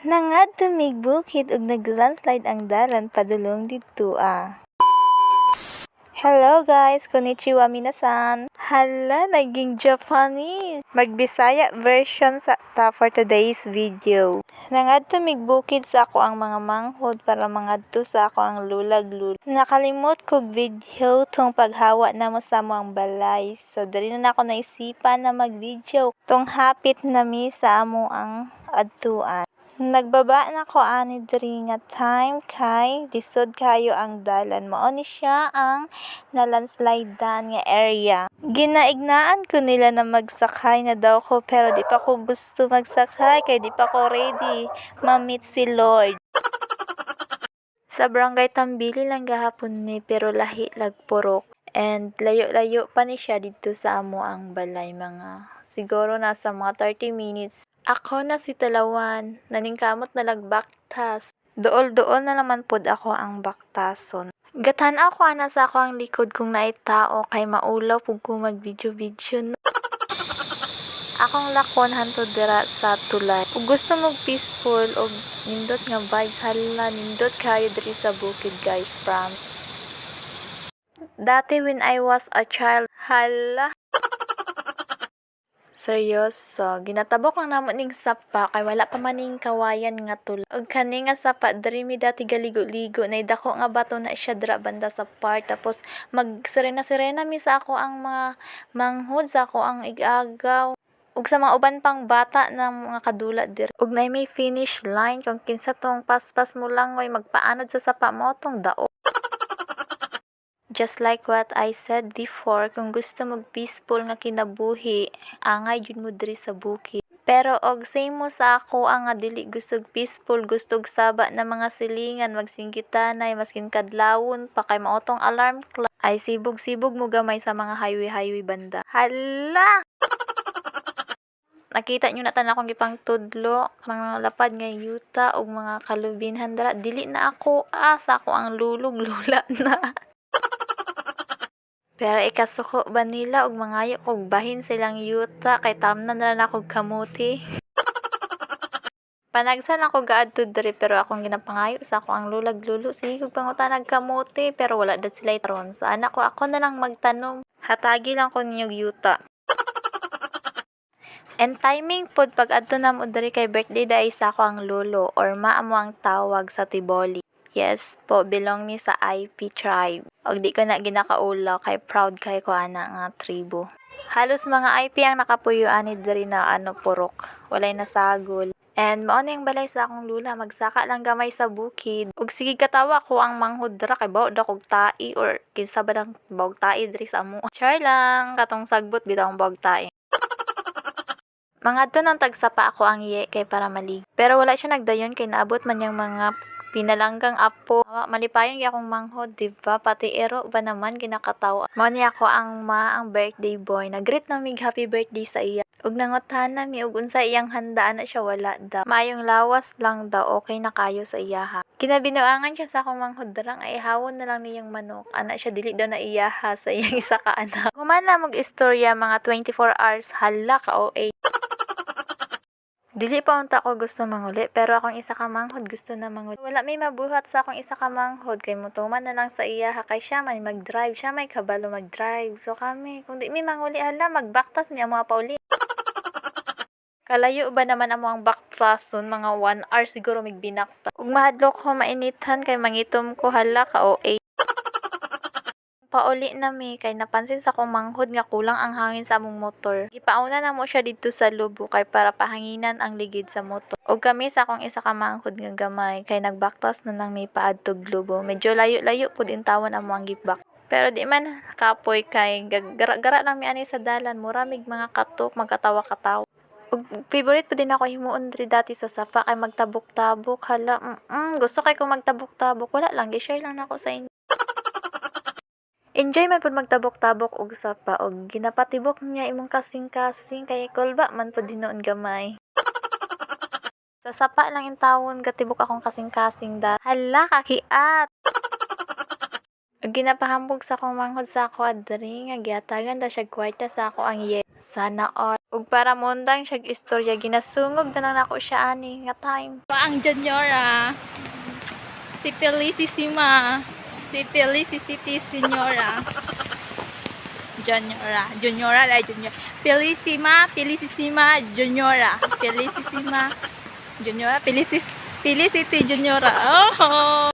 Nangadto mig bukid ug nag-landslide ang dalan padulong didto Hello guys, konnichiwa minasan. Hala, naging Japanese. Magbisaya version sa ta for today's video. Nangadto mig bukid sa ako ang mga manghod para mangadto sa ako ang lulag-lulag. Nakalimot kog video tong paghawa namo sa mo ang balay. So dali na ako naisipan na mag-video tong hapit na mi sa amo ang adtuan. Nagbaba na ko ani diri nga time kay lisod kayo ang dalan. Mao ni siya ang nalandslidean nga area. Ginaignaan ko nila na magsakay na daw ko pero di pa ko gusto magsakay kay di pa ko ready ma-meet si Lord. Sa barangay Tambili lang gahapon ni pero lahi lagpurok. And layo-layo pa ni siya dito sa amo ang balay mga siguro nasa mga 30 minutes. Ako na si Talawan, naningkamot na lagbaktas. Dool-dool na naman pod ako ang baktason. Gatan ako ana sa ako ang likod kung naay tao kay maulaw pug ko mag-video-video no. Akong lakon hantod dira sa tulay. Ug gusto mo peaceful og nindot nga vibes hala nindot kayo diri sa bukid guys from dati when I was a child, hala. Seryoso, ginatabok lang namo ning sapa kay wala pa maning kawayan nga tulay. Og kani nga sapa diri mi dati galigo-ligo nay dako nga bato na siya dira banda sa part tapos magsirena-sirena mi sa ako ang mga manghod sa ako ang igagaw. Ug sa mga uban pang bata na mga kadula diri. Ug nay may finish line kung kinsa tong paspas mo lang oy magpaanod sa sapa mo tong dao. Just like what I said before, kung gusto mo peaceful nga kinabuhi, angay jud mo diri sa bukid. Pero og same mo sa ako ang nga dili gusto peaceful, gustog saba na mga silingan, magsinggitanay, maskin kadlawon pa kay maotong alarm clock. Ay sibog-sibog mo gamay sa mga highway banda. Hala! Nakita nyo na tan akong gipang tudlo, mga lapad nga yuta ug mga kalubinhan dira. Dili na ako, sa ako ang lulog, lula na. Pero ikasuko ba nila og mangayo kog bahin silang yuta kay tamnan na lang akong kamuti. Panagsan ako gaadto diri pero akong ginapangayo sa ako ang lulag-lulo sige kog pangutanag kamuti pero wala dad sila ron. So anak ko ako na lang magtanom. Hatagi lang ko ninyog yuta. And timing pod pag adto namo diri kay birthday dai sa ako ang lolo or maamo ang tawag sa Tiboli. Yes po, belong ni sa IP tribe. Og di ko na ginakaulaw kay proud kay ko ana nga tribo. Halos mga IP ang nakapuyo ani diri na purok. Walay nasagol. And mao na yung balay sa akong lula, magsaka lang gamay sa bukid. Ug sige katawa ko ang manghod dira kay bawo da kog tai or kinsa ba nang bawog tai diri sa amo. Char lang, katong sagbot bitaw ang bawog tai. Mga doon ang tagsapa ako ang iye kay para malig. Pero wala siya nagdayon kay naabot man yung mga pinalanggang apo. Malipayon gyud akong manghod, diba? Pati ero ba naman ginakatawa. Mao ni ako ang birthday boy. Nag-greet na mig happy birthday sa iya. Ug nangutana mi ug unsa iyang handaan na siya wala daw. Maayong lawas lang daw okay na kayo sa iyaha. Kinabinuangan siya sa akong manghod darang ay hawon na lang niyang manok. Ana siya dili daw na iyaha sa iyang isa ka anak. Humana mag istorya mga 24 hours hala ka OA. Dili pa unta ko gusto manguli, pero akong isa ka manghod gusto na manguli. Wala may mabuhat sa akong isa ka manghod, kay mutuman na lang sa iya, kay siya may mag-drive, siya may kabalo mag-drive. So kami, kung di may manguli, hala, magbaktas niya mga pauli. Kalayo ba naman amo ang baktason, mga 1 hour siguro mig binakta. Ug mahadlok ko mainitan kay mangitom ko hala ka OA. Pauli na mi kay napansin sa akong manghod nga kulang ang hangin sa among motor. Gipauna na mo siya dito sa lubo kay para pahanginan ang ligid sa motor. Og kami sa akong isa ka manghod nga gamay kay nagbaktas na lang may paadtog lubo. Medyo layo-layo pud intawon amo ang gibak. Pero di man kapoy kay gara-gara lang mi ani sa dalan, muramig mga katok magkatawa-katawa. Ug favorite po din ako himuon diri dati sa sapa kay magtabok-tabok hala. Gusto kay kung magtabok-tabok wala lang gi-share lang nako sa inyo. Enjoy man pud magtabok-tabok og sapa og ginapatibok niya imong kasing-kasing kay kulba man pud hinoon gamay. Sa sapa lang intawon gatibok akong kasing-kasing da. Hala kakiat. Ug ginapahambog sa akong manghod sa ako adiri nga giatagan daw siya kwarta sa ako ang sana all. Ug para mundang siya istorya ginasungog na lang ako siya ani nga time. Pa ang Juniora. Si Felicissima. Si Felicity Senyora. Juniora la Junior. Felicissima Juniora. Felicity Juniora. Oh.